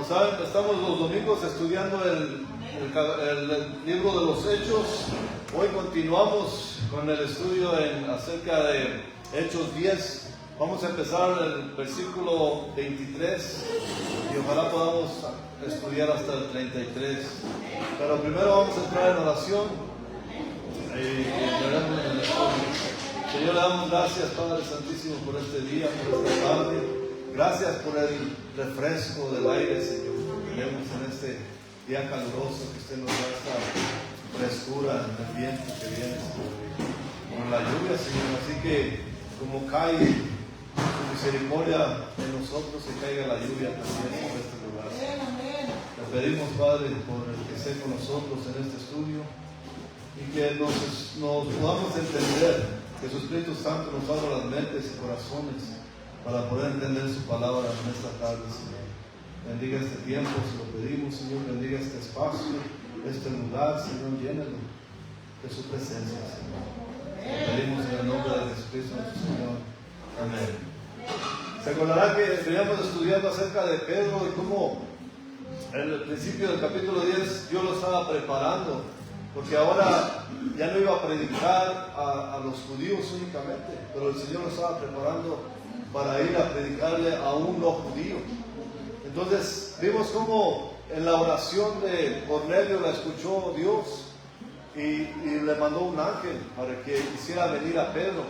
Como saben, estamos los domingos estudiando el libro de los Hechos. Hoy continuamos con el estudio acerca de Hechos 10. Vamos a empezar el versículo 23 y ojalá podamos estudiar hasta el 33. Pero primero vamos a entrar en oración y oraremos en el estudio. Señor, le damos gracias, Padre Santísimo, por este día, por esta tarde. Gracias por el refresco del aire, Señor, que tenemos en este día caluroso, que usted nos da esta frescura en el viento que viene, Señor, con la lluvia, Señor. Así que como cae su misericordia en nosotros, que caiga la lluvia también en este lugar. Le pedimos, Padre, por el que esté con nosotros en este estudio y que nos podamos entender, que su Espíritu Santo nos abra las mentes y corazones para poder entender su palabra en esta tarde, Señor. Bendiga este tiempo, se lo pedimos, Señor. Bendiga este espacio, este lugar, Señor. Llénalo de su presencia, Señor. Lo pedimos en el nombre de Jesucristo, nuestro Señor. Amén. Se acordará que veníamos estudiando acerca de Pedro y cómo en el principio del capítulo 10 Dios lo estaba preparando, porque ahora ya no iba a predicar a los judíos únicamente, pero el Señor lo estaba preparando para ir a predicarle a un no judío. Entonces vimos cómo en la oración de Cornelio la escuchó Dios y le mandó un ángel para que hiciera venir a Pedro.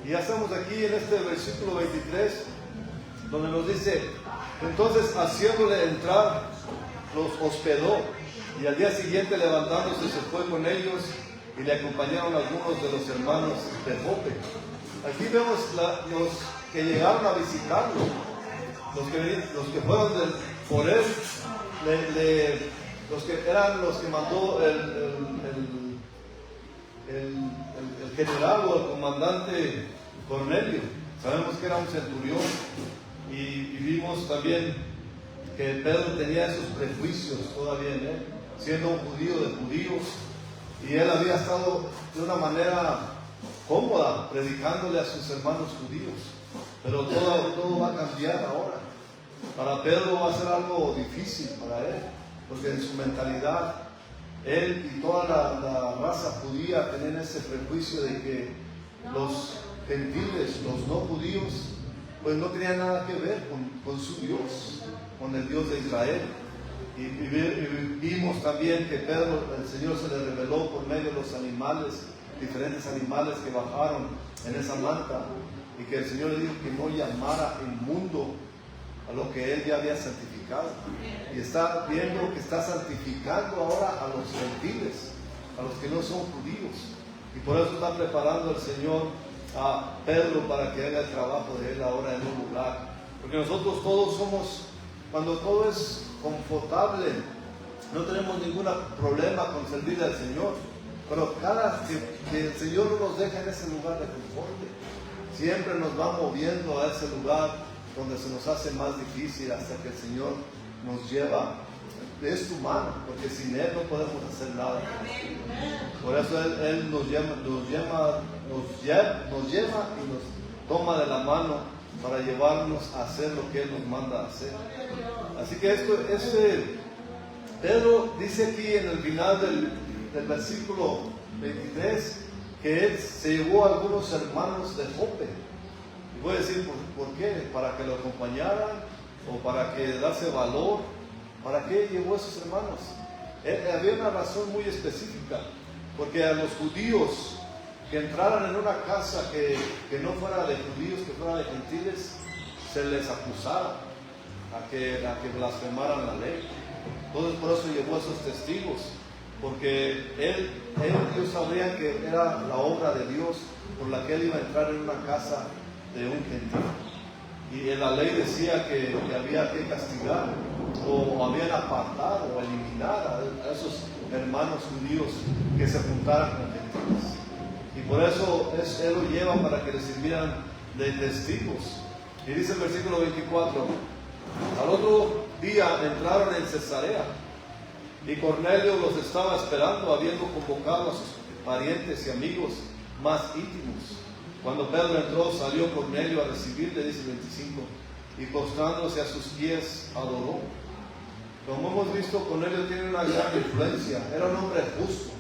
Y ya estamos aquí en este versículo 23, donde nos dice: entonces haciéndole entrar, los hospedó, y al día siguiente levantándose se fue con ellos, y le acompañaron algunos de los hermanos de Jope. Aquí vemos los que llegaron a visitarlo, los que fueron por él, los que eran los que mandó el general o el comandante Cornelio. Sabemos que era un centurión, y vimos también que Pedro tenía esos prejuicios todavía en él, siendo un judío de judíos, y él había estado de una manera cómoda predicándole a sus hermanos judíos. Pero todo va a cambiar ahora. Para Pedro va a ser algo difícil para él, porque en su mentalidad, él y toda la raza judía tenían ese prejuicio de que los gentiles, los no judíos, pues no tenían nada que ver con su Dios, con el Dios de Israel. Y vimos también que Pedro, el Señor se le reveló por medio de los animales, diferentes animales que bajaron en esa manta, y que el Señor le dijo que no llamara inmundo a lo que él ya había santificado. Y está viendo que está santificando ahora a los gentiles, a los que no son judíos, y por eso está preparando el Señor a Pedro para que haga el trabajo de él ahora en un lugar. Porque nosotros todos somos, cuando todo es confortable, no tenemos ningún problema con servir al Señor, pero cada que el Señor no nos deja en ese lugar de confort, siempre nos va moviendo a ese lugar donde se nos hace más difícil, hasta que el Señor nos lleva de su mano, porque sin Él no podemos hacer nada. Por eso Él nos lleva y nos toma de la mano para llevarnos a hacer lo que Él nos manda a hacer. Así que Pedro dice aquí en el final del versículo 23 que él se llevó a algunos hermanos de Jope. Y voy a decir por qué: para que lo acompañaran o para que dase valor. ¿Para qué llevó a esos hermanos? Había una razón muy específica, porque a los judíos que entraran en una casa que no fuera de judíos, que fuera de gentiles, se les acusara a que blasfemaran la ley. Entonces por eso llevó a esos testigos, porque ellos sabrían que era la obra de Dios por la que él iba a entrar en una casa de un gentil. Y en la ley decía que había que castigar o habían apartado o eliminar a esos hermanos judíos que se juntaran con gentiles. Y por eso él lo lleva para que les sirvieran de testigos. Y dice el versículo 24: al otro día entraron en Cesarea, y Cornelio los estaba esperando, habiendo convocado a sus parientes y amigos más íntimos. Cuando Pedro entró, salió Cornelio a recibirle, dice el 25, y postrándose a sus pies, adoró. Como hemos visto, Cornelio tiene una gran influencia. Era un hombre justo,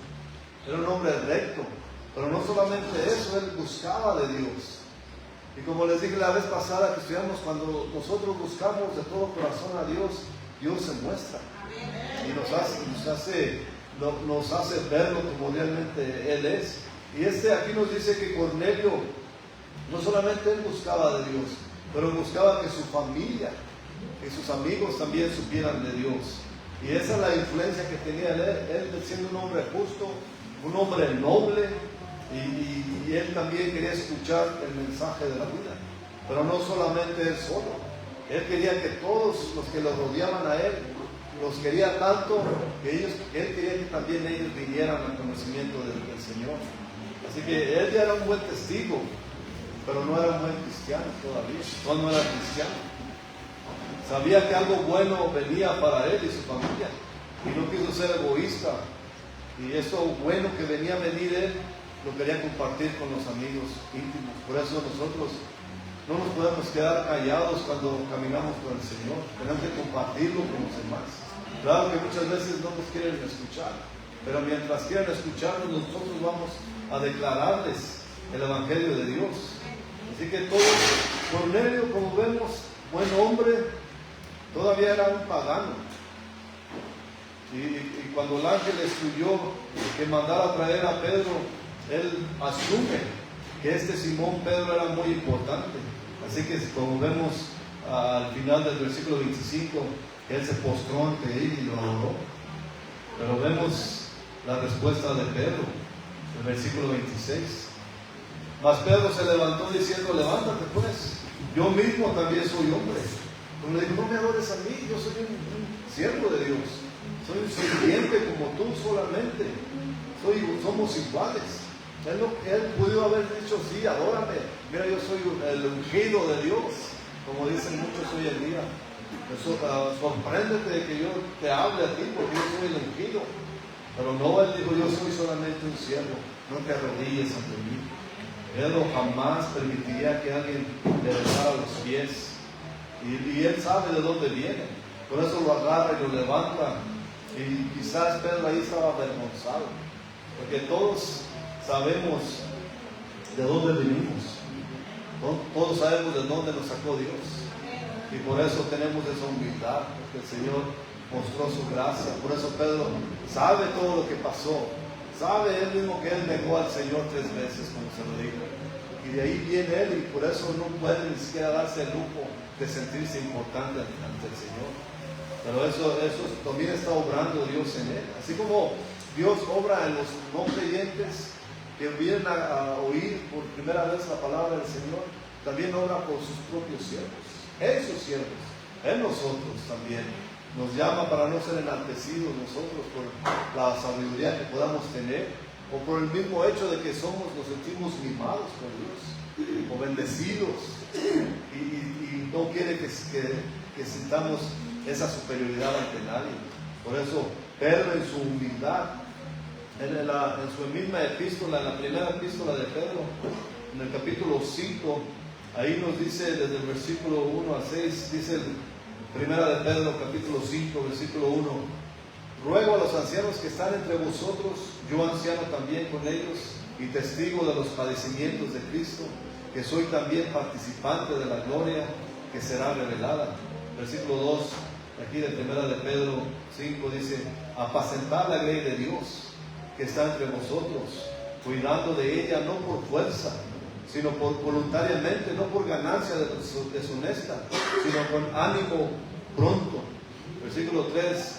era un hombre recto, pero no solamente eso, él buscaba de Dios. Y como les dije la vez pasada que estudiamos, cuando nosotros buscamos de todo corazón a Dios, Dios se muestra y nos hace verlo como realmente Él es. Y aquí nos dice que Cornelio no solamente él buscaba de Dios, pero buscaba que su familia, que sus amigos también supieran de Dios. Y esa es la influencia que tenía él siendo un hombre justo, un hombre noble, y él también quería escuchar el mensaje de la vida. Pero no solamente él solo, él quería que todos los que lo rodeaban a él, los quería tanto que él quería que también ellos vinieran al conocimiento del Señor. Así que él ya era un buen testigo, pero no era un buen cristiano todavía, no era cristiano. Sabía que algo bueno venía para él y su familia, y no quiso ser egoísta, y eso bueno que venía a venir él, lo quería compartir con los amigos íntimos. Por eso nosotros no nos podemos quedar callados cuando caminamos con el Señor, tenemos que compartirlo con los demás. Claro que muchas veces no nos quieren escuchar, pero mientras quieran escucharnos, nosotros vamos a declararles el Evangelio de Dios. Así que Cornelio, como vemos, buen hombre, todavía era un pagano. Y cuando el ángel escribió que mandara a traer a Pedro, él asume que Simón Pedro era muy importante. Así que como vemos al final del versículo 25, que él se postró ante él y lo adoró. Pero vemos la respuesta de Pedro, el versículo 26. Mas Pedro se levantó diciendo: levántate pues, yo mismo también soy hombre. Como le dijo: no me adores a mí, yo soy un siervo de Dios, soy un sirviente como tú solamente, somos iguales. Él pudo haber dicho: sí, adórame, mira, yo soy el ungido de Dios, como dicen muchos hoy en día. Sorpréndete de que yo te hable a ti, porque yo soy el ungido. Pero no, él dijo: yo soy solamente un siervo, no te arrodilles ante mí. Él jamás permitiría que alguien le besara los pies. Y él sabe de dónde viene. Por eso lo agarra y lo levanta. Y quizás Pedro ahí estaba avergonzado, porque todos sabemos de dónde venimos. Todos sabemos de dónde nos sacó Dios. Y por eso tenemos esa humildad, porque el Señor mostró su gracia. Por eso Pedro sabe todo lo que pasó. Sabe él mismo que él negó al Señor 3 veces, como se lo dijo. Y de ahí viene él, y por eso no puede ni siquiera darse el lujo de sentirse importante ante el Señor. Pero eso también está obrando Dios en él. Así como Dios obra en los no creyentes que vienen a oír por primera vez la palabra del Señor, también obra por sus propios siervos, en sus siervos, en nosotros también. Nos llama para no ser enaltecidos nosotros por la sabiduría que podamos tener, o por el mismo hecho de que nos sentimos mimados por Dios, o bendecidos, y no quiere que sintamos esa superioridad ante nadie. Por eso Pedro, en su humildad, en su misma epístola, en la primera epístola de Pedro, en el capítulo 5, ahí nos dice desde el versículo 1 al 6, dice Primera de Pedro, capítulo 5, versículo 1: ruego a los ancianos que están entre vosotros, yo anciano también con ellos, y testigo de los padecimientos de Cristo, que soy también participante de la gloria que será revelada. Versículo 2, aquí de Primera de Pedro 5, dice: apacentad la grey de Dios que está entre vosotros, cuidando de ella no por fuerza, sino voluntariamente, no por ganancia deshonesta, sino con ánimo pronto. Versículo 3: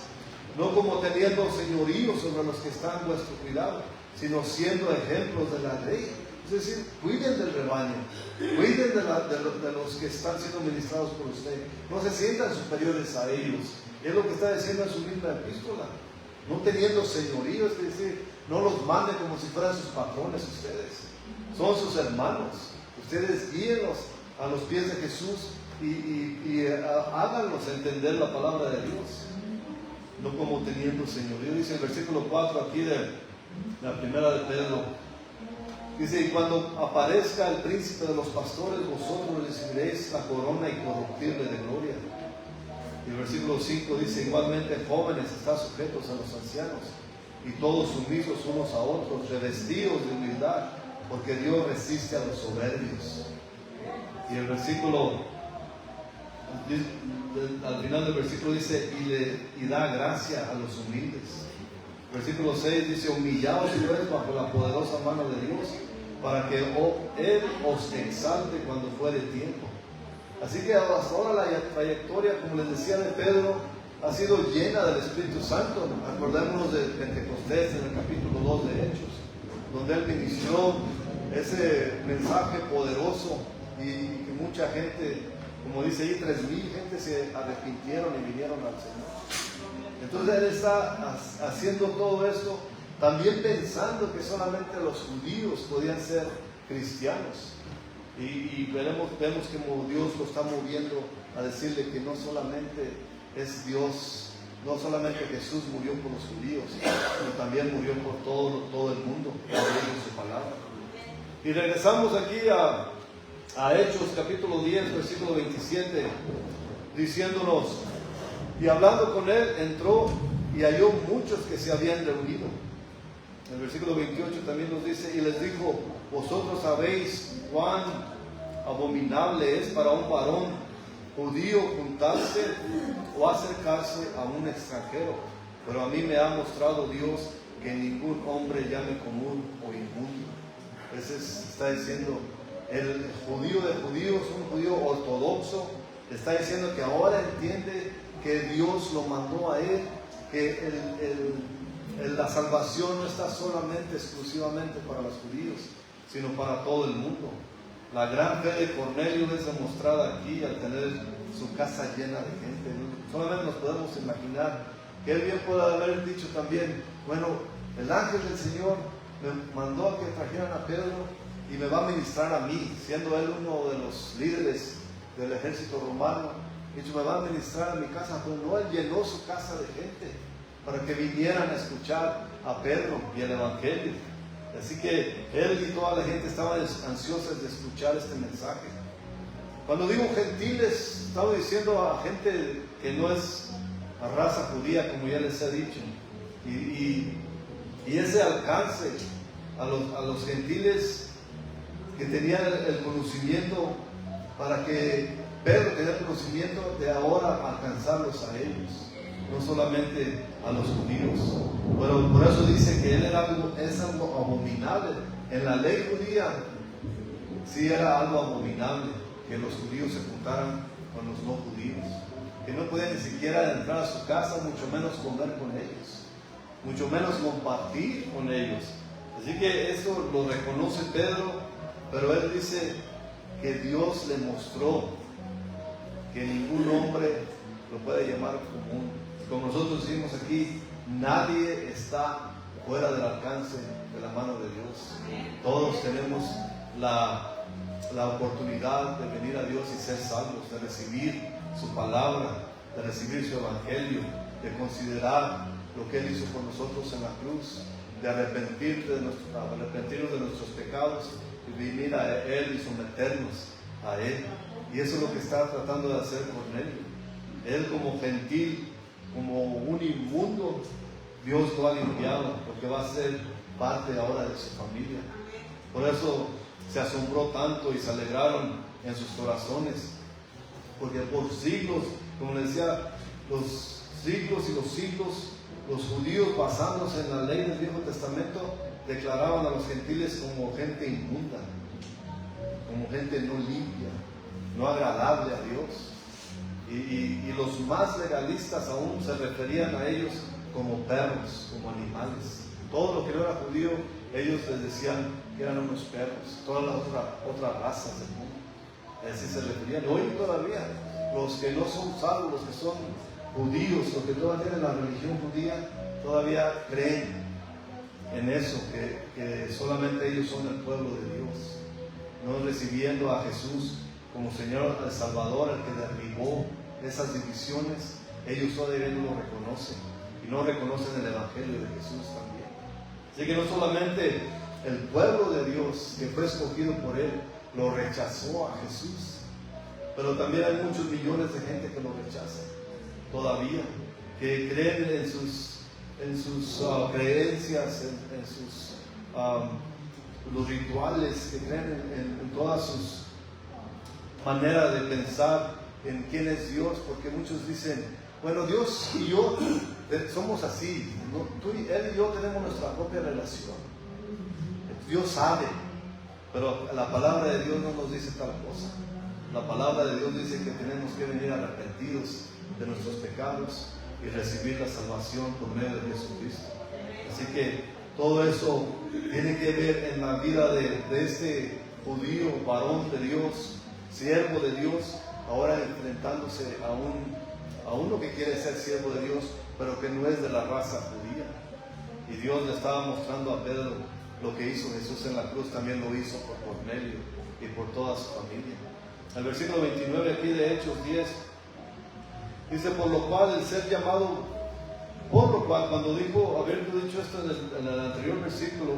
no como teniendo señorío sobre los que están en vuestro cuidado, sino siendo ejemplos de la ley. Es decir, cuiden del rebaño, cuiden de los que están siendo ministrados por usted. No se sientan superiores a ellos. Y es lo que está diciendo en su misma epístola. No teniendo señorío, es decir, no los mande como si fueran sus patrones ustedes. Son sus hermanos. Ustedes guíenlos a los pies de Jesús y háganlos entender la palabra de Dios. No como teniendo señorío. Dice el versículo 4 aquí de la primera de Pedro. Dice: y cuando aparezca el príncipe de los pastores, vosotros recibiréis la corona incorruptible de gloria. Y el versículo 5 dice, igualmente jóvenes, están sujetos a los ancianos, y todos sumisos unos a otros, revestidos de humildad, porque Dios resiste a los soberbios. Y el versículo, al final del versículo dice, y da gracia a los humildes. Versículo 6 dice, humillaos pues bajo la poderosa mano de Dios, para que Él os exalte cuando fuere tiempo. Así que hasta ahora la trayectoria, como les decía, de Pedro ha sido llena del Espíritu Santo. Acordémonos de Pentecostés en el capítulo 2 de Hechos, donde Él ministró ese mensaje poderoso y que mucha gente, como dice ahí, 3,000 gente se arrepintieron y vinieron al Señor. Entonces Él está haciendo todo esto también pensando que solamente los judíos podían ser cristianos. Y vemos que Dios lo está moviendo a decirle que no solamente es Dios, no solamente Jesús murió por los judíos, sino también murió por todo el mundo, por su palabra. Y regresamos aquí a Hechos capítulo 10, versículo 27, diciéndonos, y hablando con él, entró y halló muchos que se habían reunido. El versículo 28 también nos dice, y les dijo, vosotros sabéis cuán abominable es para un varón judío juntarse o acercarse a un extranjero, pero a mí me ha mostrado Dios que ningún hombre llame común o inmundo. Ese está diciendo, el judío de judíos, un judío ortodoxo, está diciendo que ahora entiende que Dios lo mandó a él, que la salvación no está solamente, exclusivamente para los judíos, sino para todo el mundo. La gran fe de Cornelio es demostrada aquí al tener su casa llena de gente. Solamente nos podemos imaginar que él bien puede haber dicho también, bueno, el ángel del Señor me mandó a que trajeran a Pedro y me va a ministrar a mí, siendo él uno de los líderes del ejército romano. Dicho, me va a ministrar a mi casa, pero no, él llenó su casa de gente para que vinieran a escuchar a Pedro y el Evangelio. Así que él y toda la gente estaban ansiosos de escuchar este mensaje. Cuando digo gentiles, estaba diciendo a gente que no es a raza judía, como ya les he dicho. Y ese alcance a los gentiles que tenían el conocimiento, para que Pedro tenga el conocimiento de ahora alcanzarlos a ellos, no solamente a los judíos. Pero por eso dice que él es algo abominable. En la ley judía sí era algo abominable que los judíos se juntaran con los no judíos, que no podían ni siquiera entrar a su casa, mucho menos comer con ellos, mucho menos compartir con ellos. Así que eso lo reconoce Pedro, pero él dice que Dios le mostró que ningún hombre lo puede llamar común. Como nosotros decimos aquí, nadie está fuera del alcance de la mano de Dios. Todos tenemos la oportunidad de venir a Dios y ser salvos, de recibir su palabra, de recibir su evangelio, de considerar lo que Él hizo por nosotros en la cruz, de arrepentirnos de nuestros pecados y venir a Él y someternos a Él. Y eso es lo que está tratando de hacer Cornelio. Él como gentil, como un inmundo, Dios lo ha limpiado, porque va a ser parte ahora de su familia. Por eso se asombró tanto y se alegraron en sus corazones, porque por siglos, como les decía, los siglos y los siglos, los judíos, basándose en la ley del Viejo Testamento, declaraban a los gentiles como gente inmunda, como gente no limpia, no agradable a Dios. Y los más legalistas aún se referían a ellos como perros, como animales. Todo lo que no era judío, ellos les decían que eran unos perros, todas las otras razas del mundo. Así se referían. Hoy todavía, los que no son salvos, los que son judíos, los que todavía tienen la religión judía, todavía creen en eso, que solamente ellos son el pueblo de Dios, no recibiendo a Jesús como Señor, el Salvador, el que derribó esas divisiones. Ellos todavía no lo reconocen y no reconocen el Evangelio de Jesús también. Así que no solamente el pueblo de Dios que fue escogido por Él lo rechazó a Jesús, pero también hay muchos millones de gente que lo rechazan. todavía, que creen en sus creencias, en sus los rituales, que creen en todas sus maneras de pensar en quién es Dios, porque muchos dicen, bueno, Dios y yo somos así, ¿no? Él y yo tenemos nuestra propia relación, Dios sabe, pero la palabra de Dios no nos dice tal cosa. La palabra de Dios dice que tenemos que venir arrepentidos de nuestros pecados y recibir la salvación por medio de Jesucristo. Así que todo eso tiene que ver en la vida de este judío, varón de Dios, siervo de Dios, ahora enfrentándose a uno que quiere ser siervo de Dios, pero que no es de la raza judía. Y Dios le estaba mostrando a Pedro lo que hizo Jesús en la cruz, también lo hizo por Cornelio y por toda su familia. El versículo 29 aquí de Hechos 10 dice, por lo cual el ser llamado, cuando dijo, habiendo dicho esto en el anterior versículo,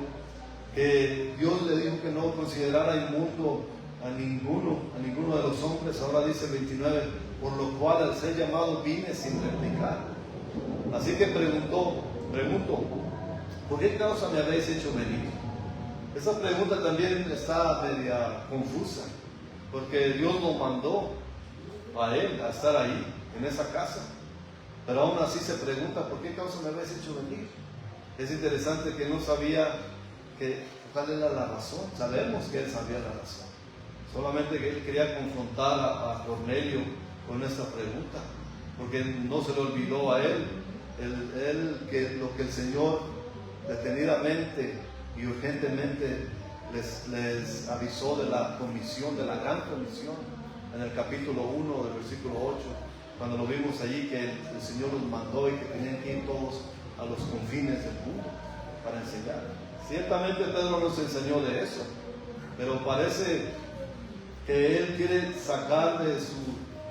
que Dios le dijo que no considerara inmundo a ninguno de los hombres, ahora dice 29, por lo cual al ser llamado vine sin replicar. Así que pregunto, ¿por qué causa me habéis hecho venir? Esa pregunta también está media confusa, porque Dios lo mandó a él a estar ahí, en esa casa, pero aún así se pregunta, ¿por qué causa me habéis hecho venir? Es interesante que no sabía cuál era la razón. Sabemos que él sabía la razón, solamente que él quería confrontar a Cornelio con esta pregunta, porque no se le olvidó a él que lo que el Señor detenidamente y urgentemente les avisó de la comisión, de la gran comisión, en el capítulo 1 del versículo 8, cuando lo vimos allí, que el Señor los mandó y que tenían que ir todos a los confines del mundo para enseñar. Ciertamente Pedro nos enseñó de eso, pero parece que él quiere sacar de su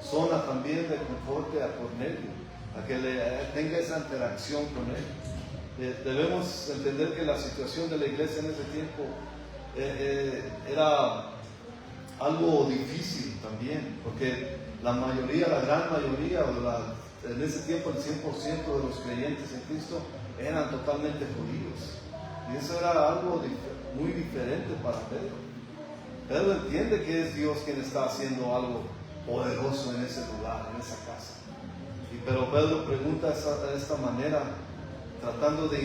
zona también de confort a Cornelio, a que tenga esa interacción con él. Debemos entender que la situación de la iglesia en ese tiempo era algo difícil también, porque la gran mayoría, en ese tiempo el 100% de los creyentes en Cristo eran totalmente judíos, y eso era algo muy diferente para Pedro. Pedro entiende que es Dios quien está haciendo algo poderoso en ese lugar, en esa casa, pero Pedro pregunta de esta manera, tratando de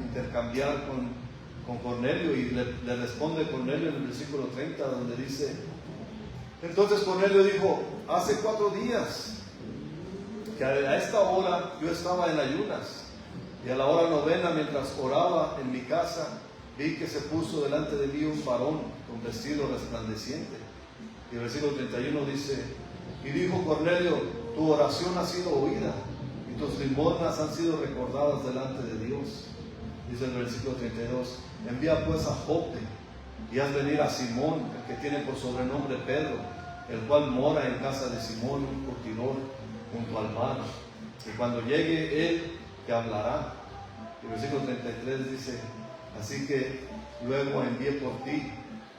intercambiar con Cornelio, y le responde Cornelio en el versículo 30, donde dice, entonces Cornelio dijo, hace 4 días que a esta hora yo estaba en ayunas, y a la hora 9, mientras oraba en mi casa, vi que se puso delante de mí un varón con vestido resplandeciente. Y el versículo 31 dice, y dijo Cornelio, tu oración ha sido oída, y tus limosnas han sido recordadas delante de Dios. Dice el versículo 32, envía pues a Jope, y haz venir a Simón, el que tiene por sobrenombre Pedro, el cual mora en casa de Simón, un curtidor, junto al mar. Y cuando llegue él, te hablará. El versículo 33 dice, así que luego envié por ti,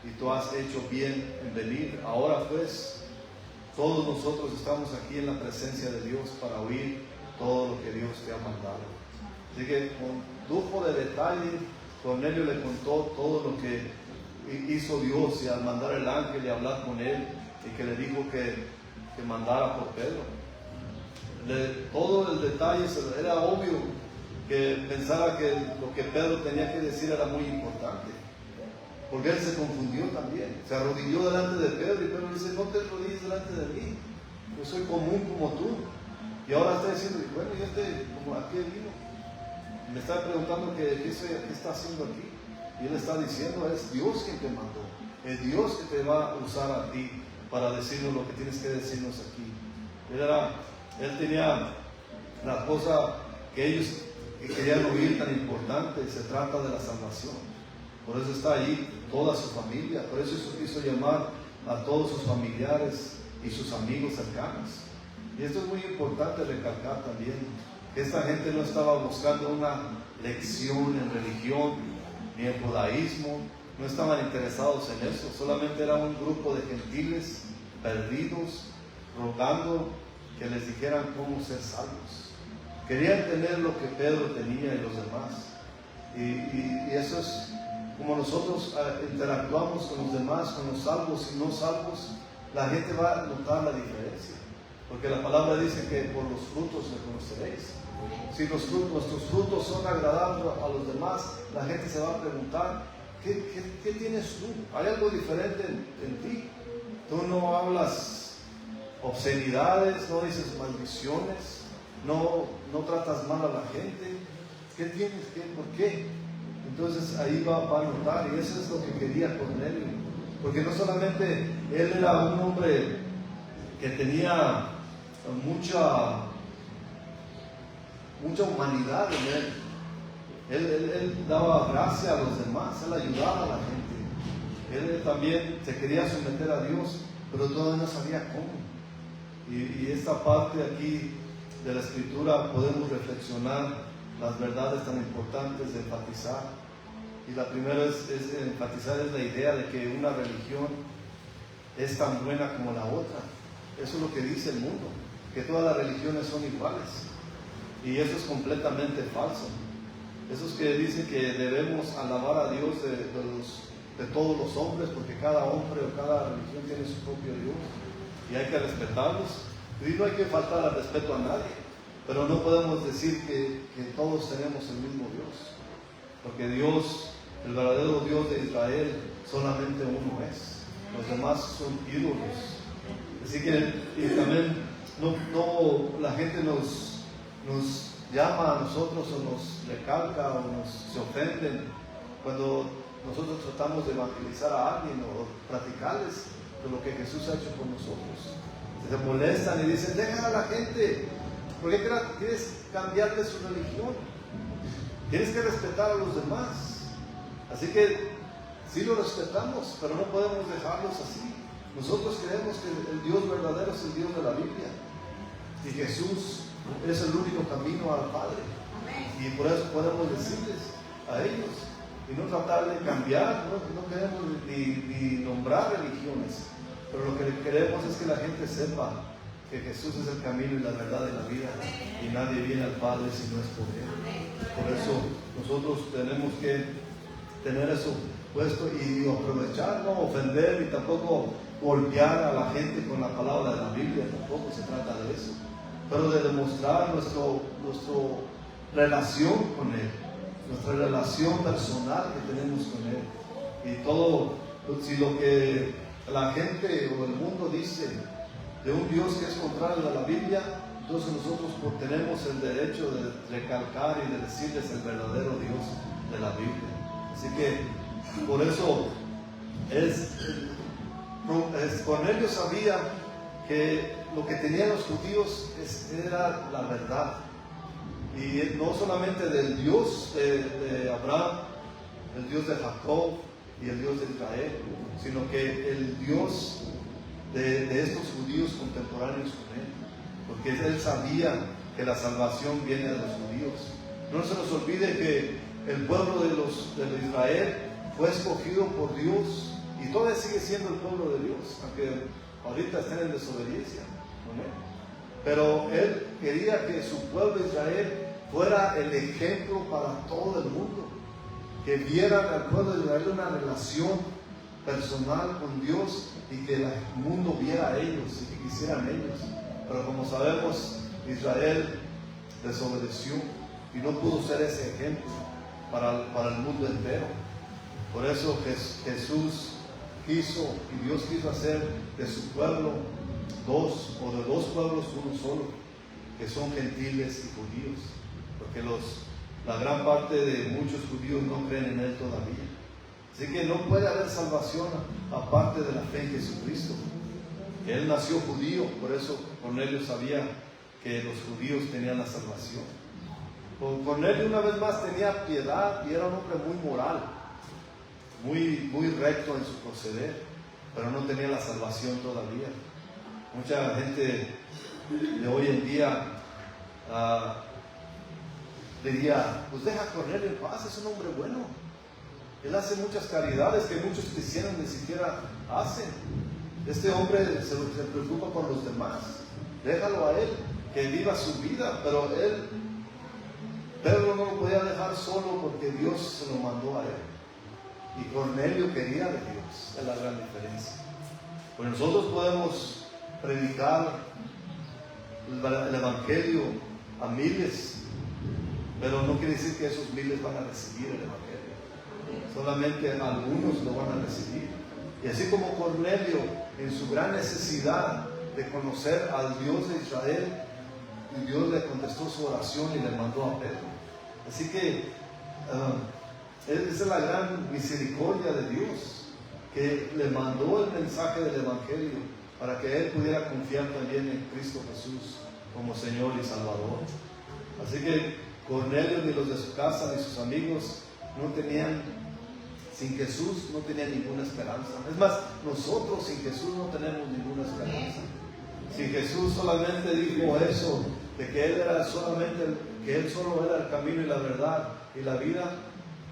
y tú has hecho bien en venir. Ahora pues, todos nosotros estamos aquí en la presencia de Dios para oír todo lo que Dios te ha mandado. Así que con lujo de detalle, Cornelio le contó todo lo que hizo Dios, y al mandar el ángel y hablar con él, y que le dijo que mandara por Pedro. Todo el detalle, era obvio que pensara que lo que Pedro tenía que decir era muy importante, porque él se confundió también, se arrodilló delante de Pedro, y Pedro dice, no te arrodilles delante de mí, yo soy común como tú. Y ahora está diciendo, bueno, ¿y a qué vino? Me está preguntando qué está haciendo aquí, y él está diciendo, es Dios quien te mandó, es Dios que te va a usar a ti para decirnos lo que tienes que decirnos aquí. Él tenía la cosa que ellos querían oír tan importante, se trata de la salvación. Por eso está ahí toda su familia, por eso quiso llamar a todos sus familiares y sus amigos cercanos. Y esto es muy importante recalcar también, que esta gente no estaba buscando una lección en religión ni en judaísmo, no estaban interesados en eso, solamente era un grupo de gentiles perdidos, rogando que les dijeran cómo ser salvos. Querían tener lo que Pedro tenía y los demás. Y eso es como nosotros interactuamos con los demás, con los salvos y no salvos, la gente va a notar la diferencia. Porque la palabra dice que por los frutos le conoceréis. Si nuestros frutos son agradables a los demás, la gente se va a preguntar, ¿qué tienes tú? ¿Hay algo diferente en ti? Tú no hablas obscenidades, no dices maldiciones, no tratas mal a la gente. ¿Qué tienes? ¿Por qué? Entonces ahí va a notar, y eso es lo que quería Cornelio. Porque no solamente él era un hombre que tenía mucha humanidad en él. Él daba gracia a los demás, él ayudaba a la gente. Él también se quería someter a Dios, pero todavía no sabía cómo. Y esta parte aquí de la Escritura podemos reflexionar las verdades tan importantes de enfatizar. Y la primera es enfatizar es la idea de que una religión es tan buena como la otra. Eso es lo que dice el mundo, que todas las religiones son iguales. Y eso es completamente falso. Esos que dicen que debemos alabar a Dios de todos los hombres, porque cada hombre o cada religión tiene su propio Dios y hay que respetarlos. Y no hay que faltar al respeto a nadie, pero no podemos decir que todos tenemos el mismo Dios, porque Dios, el verdadero Dios de Israel, solamente uno es. Los demás son ídolos. Así que y también la gente nos llama a nosotros o nos recalca o se ofenden cuando nosotros tratamos de evangelizar a alguien o platicarles de lo que Jesús ha hecho por nosotros. Se molestan y dicen, deja a la gente, ¿por qué quieres cambiarle su religión? Tienes que respetar a los demás. Así que sí lo respetamos, pero no podemos dejarlos así. Nosotros creemos que el Dios verdadero es el Dios de la Biblia y Jesús es el único camino al Padre. Y por eso podemos decirles a ellos y no tratar de cambiar, no queremos ni nombrar religiones, pero lo que queremos es que la gente sepa que Jesús es el camino y la verdad y la vida, y nadie viene al Padre si no es por Él. Por eso nosotros tenemos que tener eso puesto y aprovechar, no ofender y tampoco golpear a la gente con la palabra de la Biblia, tampoco se trata de eso, pero de demostrar nuestra relación con Él, nuestra relación personal que tenemos con Él. Y todo, si lo que la gente o el mundo dice de un Dios que es contrario a la Biblia, entonces nosotros tenemos el derecho de recalcar y de decirles el verdadero Dios de la Biblia. Así que por eso Cornelio sabía que lo que tenían los judíos era la verdad, y no solamente del Dios de Abraham, el Dios de Jacob y el Dios de Israel, sino que el Dios de estos judíos contemporáneos con él, porque él sabía que la salvación viene de los judíos. No se nos olvide que el pueblo de Israel fue escogido por Dios y todavía sigue siendo el pueblo de Dios, aunque ahorita estén en desobediencia, ¿no? Pero él quería que su pueblo Israel fuera el ejemplo para todo el mundo, que vieran al pueblo de Israel una relación personal con Dios y que el mundo viera a ellos y que quisieran ellos. Pero como sabemos, Israel desobedeció y no pudo ser ese ejemplo para el mundo entero. Por eso Jesús quiso y Dios quiso hacer de su pueblo de dos pueblos uno solo, que son gentiles y judíos, porque la gran parte de muchos judíos no creen en Él todavía. Así que no puede haber salvación aparte de la fe en Jesucristo. Él nació judío, por eso Cornelio sabía que los judíos tenían la salvación. Cornelio una vez más tenía piedad y era un hombre muy moral, muy recto en su proceder, pero no tenía la salvación todavía. Mucha gente de hoy en día diría, pues deja a Cornelio en paz, es un hombre bueno. Él hace muchas caridades que muchos cristianos ni siquiera hacen. Este hombre se preocupa por los demás. déjalo a él, que viva su vida. Pero Pedro no lo podía dejar solo porque Dios se lo mandó a él. Y Cornelio quería de Dios, es la gran diferencia. Pues nosotros podemos predicar el Evangelio a miles, pero no quiere decir que esos miles van a recibir el Evangelio. Solamente algunos lo van a recibir. Y así como Cornelio, en su gran necesidad de conocer al Dios de Israel, y Dios le contestó su oración y le mandó a Pedro. Así que esa es la gran misericordia de Dios, que le mandó el mensaje del Evangelio para que él pudiera confiar también en Cristo Jesús como Señor y Salvador. Así que Cornelio ni los de su casa ni sus amigos no tenían, sin Jesús no tenían ninguna esperanza. Es más, nosotros sin Jesús no tenemos ninguna esperanza. Si Jesús solamente dijo eso, de que Él solo era el camino y la verdad y la vida,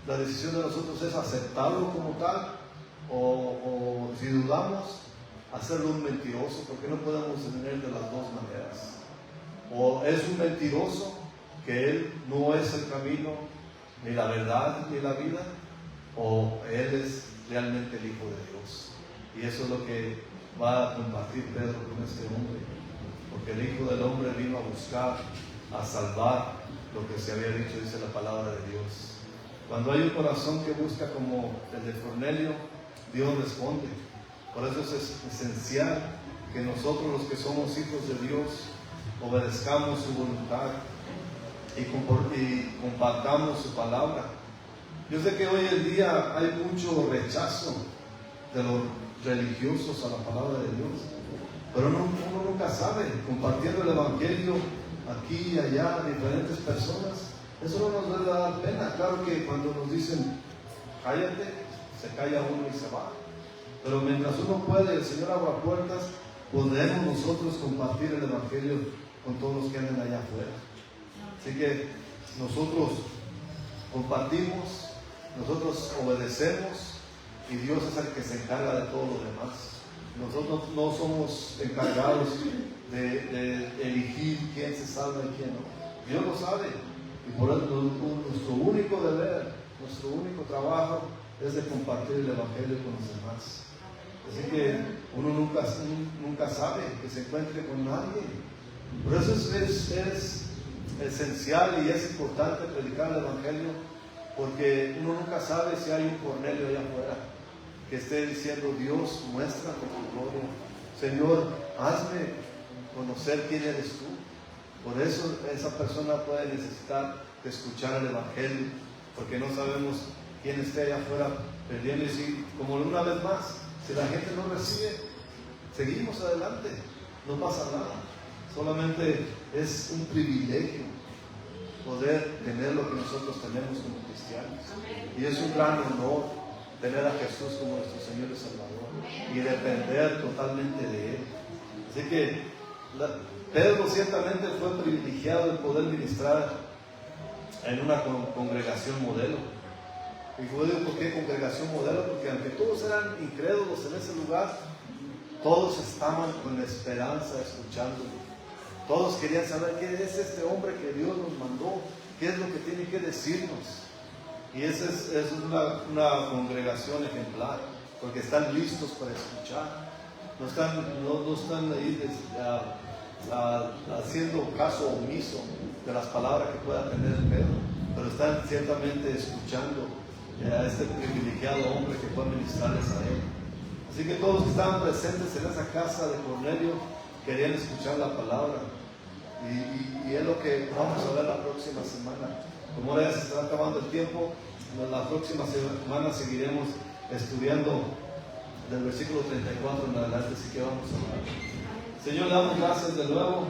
la decisión de nosotros es aceptarlo como tal, o si dudamos, hacerlo un mentiroso, porque no podemos tener de las dos maneras. O es un mentiroso, que Él no es el camino, ni la verdad, ni la vida, o Él es realmente el Hijo de Dios. Y eso es lo que va a compartir Pedro con este hombre, porque el Hijo del Hombre vino a buscar, a salvar lo que se había dicho, dice la palabra de Dios. Cuando hay un corazón que busca como el de Cornelio, Dios responde. Por eso es esencial que nosotros, los que somos hijos de Dios, obedezcamos su voluntad y compartamos su palabra. Yo sé que hoy en día hay mucho rechazo de los religiosos a la palabra de Dios, pero uno nunca sabe, compartiendo el Evangelio aquí y allá a diferentes personas, eso no nos debe dar pena. Claro que cuando nos dicen cállate, se calla uno y se va, pero mientras uno puede, el Señor abra puertas, podemos nosotros compartir el Evangelio con todos los que anden allá afuera. Así que nosotros compartimos, nosotros obedecemos, y Dios es el que se encarga de todo lo demás. Nosotros no somos encargados de elegir quién se salva y quién no. Dios lo sabe, y por eso nuestro único deber, nuestro único trabajo es de compartir el Evangelio con los demás. Así que uno nunca sabe que se encuentre con nadie. Por eso es esencial y es importante predicar el Evangelio, porque uno nunca sabe si hay un Cornelio allá afuera que esté diciendo: Dios, muéstrame tu gloria, Señor, hazme conocer quién eres tú. Por eso esa persona puede necesitar de escuchar el Evangelio, porque no sabemos quién esté allá afuera perdiendo. Y si, como una vez más, si la gente no recibe, seguimos adelante, no pasa nada. Solamente es un privilegio poder tener lo que nosotros tenemos como cristianos. Y es un gran honor tener a Jesús como nuestro Señor y Salvador y depender totalmente de Él. Así que Pedro ciertamente fue privilegiado de poder ministrar en una congregación modelo. Y yo digo, ¿por qué congregación modelo? Porque aunque todos eran incrédulos en ese lugar, todos estaban con la esperanza escuchándolo. Todos querían saber qué es este hombre que Dios nos mandó, qué es lo que tiene que decirnos. Y esa es una congregación ejemplar, porque están listos para escuchar. No están ahí haciendo caso omiso de las palabras que pueda tener Pedro, pero están ciertamente escuchando a este privilegiado hombre que fue a ministrarles a él. Así que todos los que estaban presentes en esa casa de Cornelio querían escuchar la palabra, y es lo que vamos a ver la próxima semana. Como ahora ya se está acabando el tiempo, la próxima semana seguiremos estudiando del versículo 34 en adelante, así que vamos a orar. Señor, le damos gracias de nuevo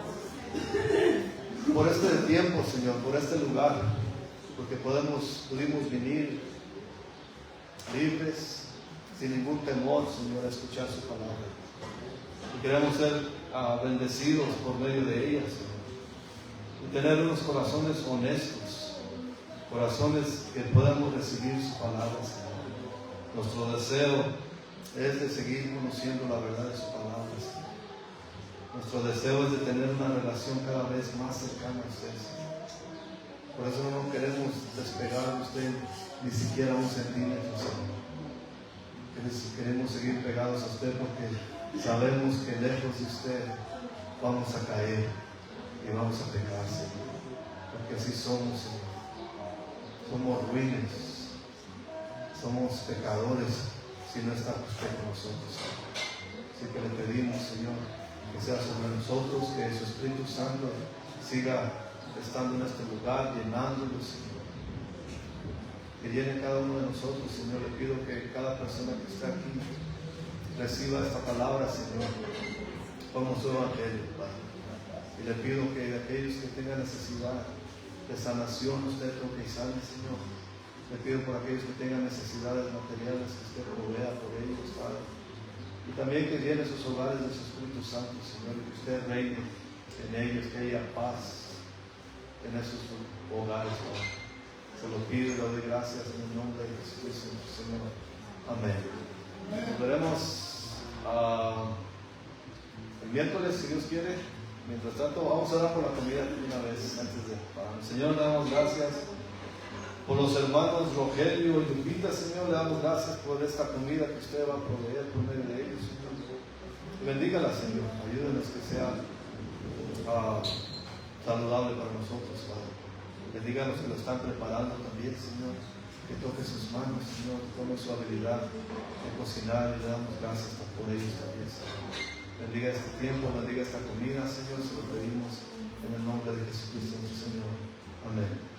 por este tiempo, Señor, por este lugar, porque pudimos venir libres, sin ningún temor, Señor, a escuchar su palabra. Y queremos ser bendecidos por medio de ella, Señor, y tener unos corazones honestos, corazones que podamos recibir su palabra, Señor. Nuestro deseo es de seguir conociendo la verdad de su palabra, Señor. Nuestro deseo es de tener una relación cada vez más cercana a usted, Señor. Por eso no queremos despegar de usted ni siquiera un centímetro, Señor. Queremos seguir pegados a usted porque sabemos que lejos de usted vamos a caer y vamos a pecar, Señor. Porque así somos, Señor. Somos ruines, somos pecadores si no está usted con nosotros. Así que le pedimos, Señor, que sea sobre nosotros, que su Espíritu Santo siga estando en este lugar, llenándolo, Señor. Que llene cada uno de nosotros, Señor. Le pido que cada persona que está aquí reciba esta palabra, Señor, como su evangelio, Padre. Y le pido que aquellos que tengan necesidad de sanación, usted toque y sane, Señor. Le pido por aquellos que tengan necesidades materiales, que usted provea por ellos, Padre. Y también que llene sus hogares de su Espíritu Santo, Señor, y que usted reine en ellos, que haya paz en esos hogares, Padre. Se lo pido y le doy gracias en el nombre de Jesucristo, Señor. Amén. Nos veremos el miércoles, si Dios quiere. Mientras tanto, vamos a orar por la comida una vez antes de parar. Señor, le damos gracias por los hermanos Rogelio y Lupita, Señor. Le damos gracias por esta comida que usted va a proveer por medio de ellos, Señor. Bendígala, Señor. Ayúdenos que sea saludable para nosotros, Padre. Bendiga a los que lo están preparando también, Señor. Que toque sus manos, Señor. Tome su habilidad de cocinar y le damos gracias por ellos también, Señor. Bendiga este tiempo, bendiga esta comida, Señor. Se lo pedimos en el nombre de Jesucristo, nuestro Señor. Amén.